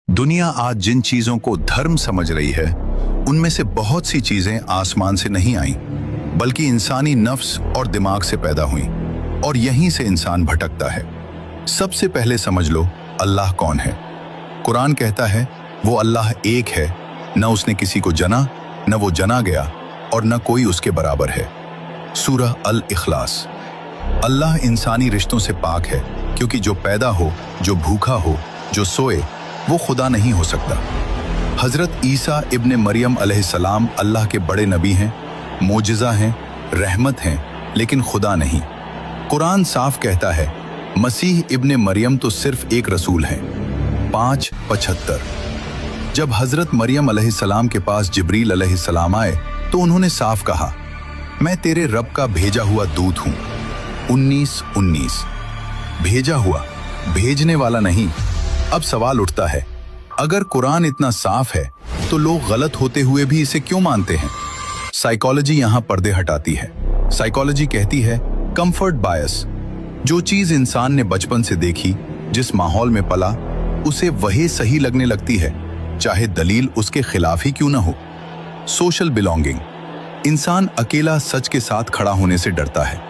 दुनिया आज जिन चीजों को धर्म समझ रही है, उनमें से बहुत सी चीजें आसमान से नहीं आईं, बल्कि इंसानी नफ्स और दिमाग से पैदा हुईं, और यहीं से इंसान भटकता है। सबसे पहले समझ लो, अल्लाह कौन है। कुरान कहता है वो अल्लाह एक है, न उसने किसी को जना, न वो जना गया, और न कोई उसके बराबर है। सूरह अल इखलास। अल्लाह इंसानी रिश्तों से पाक है, क्योंकि जो पैदा हो, जो भूखा हो, जो सोए, वो खुदा नहीं हो सकता। हजरत ईसा इब्ने मरियम अलैहिस्सलाम अल्लाह के बड़े नबी हैं, मोजिज़ा हैं, रहमत हैं, लेकिन खुदा नहीं। कुरान साफ कहता है मसीह इब्ने मरियम तो सिर्फ एक रसूल हैं। 5:75। जब हजरत मरियम अलैहिस्सलाम के पास जिब्रील अलैहिस्सलाम आए तो उन्होंने साफ कहा, मैं तेरे रब का भेजा हुआ दूत हूं। 19:19। भेजा हुआ, भेजने वाला नहीं। अब सवाल उठता है, अगर कुरान इतना साफ है तो लोग गलत होते हुए भी इसे क्यों मानते हैं। साइकोलॉजी यहां पर्दे हटाती है। साइकोलॉजी कहती है कंफर्ट बायस। जो चीज इंसान ने बचपन से देखी, जिस माहौल में पला, उसे वही सही लगने लगती है, चाहे दलील उसके खिलाफ ही क्यों ना हो। Social belonging. इंसान अकेला सच के साथ खड़ा होने से डरता है।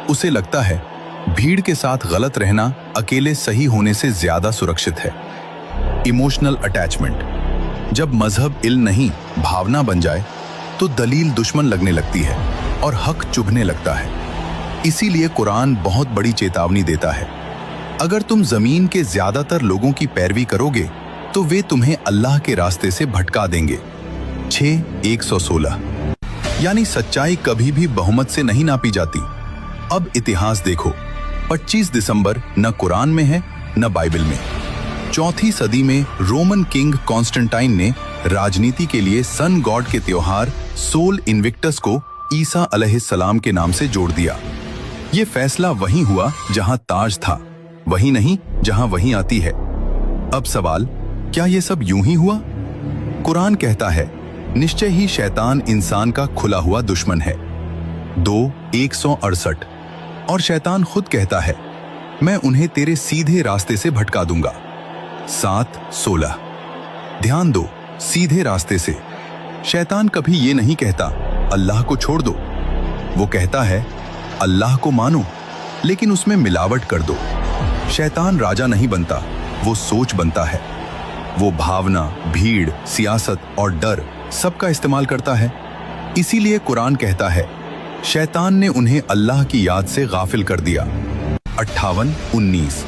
उसे लगता है भीड़ के साथ गलत रहना अकेले सही होने से ज्यादा सुरक्षित है। Emotional attachment. जब मजहब इल्म नहीं, भावना बन जाए तो दलील दुश्मन लगने लगती है और हक चुभने लगता है। इसीलिए कुरान बहुत बड़ी चेतावनी देता है, अगर तुम जमीन के ज्यादातर लोगों की पैरवी करोगे तो वे तुम्हें अल्लाह के रास्ते से भटका देंगे। 6:116। यानी सच्चाई कभी भी बहुमत से नहीं नापी जाती। अब इतिहास देखो, 25 दिसंबर न कुरान में है न बाइबल में। 4वीं सदी में रोमन किंग कॉन्स्टेंटाइन ने राजनीति के लिए सन गॉड के त्योहार सोल इन्विक्टस को ईसा अलैहिस्सलाम के नाम से जोड़ दिया। ये फैसला वहीं हुआ जहां ताज था, वहीं नहीं जहां वहीं आती है। अब सवाल, क्या ये सब यूं ही हुआ? कुरान कहता है निश्चय ही शैतान इंसान का खुला हुआ दुश्मन है। 2:168। और शैतान खुद कहता है मैं उन्हें तेरे सीधे रास्ते से भटका दूंगा। 7:16। ध्यान दो, सीधे रास्ते से। शैतान कभी ये नहीं कहता अल्लाह को छोड़ दो। वो कहता है अल्लाह को मानो, लेकिन उसमें मिलावट कर दो। शैतान राजा नहीं बनता, वो सोच बनता है। वो भावना, भीड़, सियासत और डर सबका इस्तेमाल करता है। इसीलिए कुरान कहता है शैतान ने उन्हें अल्लाह की याद से गाफिल कर दिया। 58:19।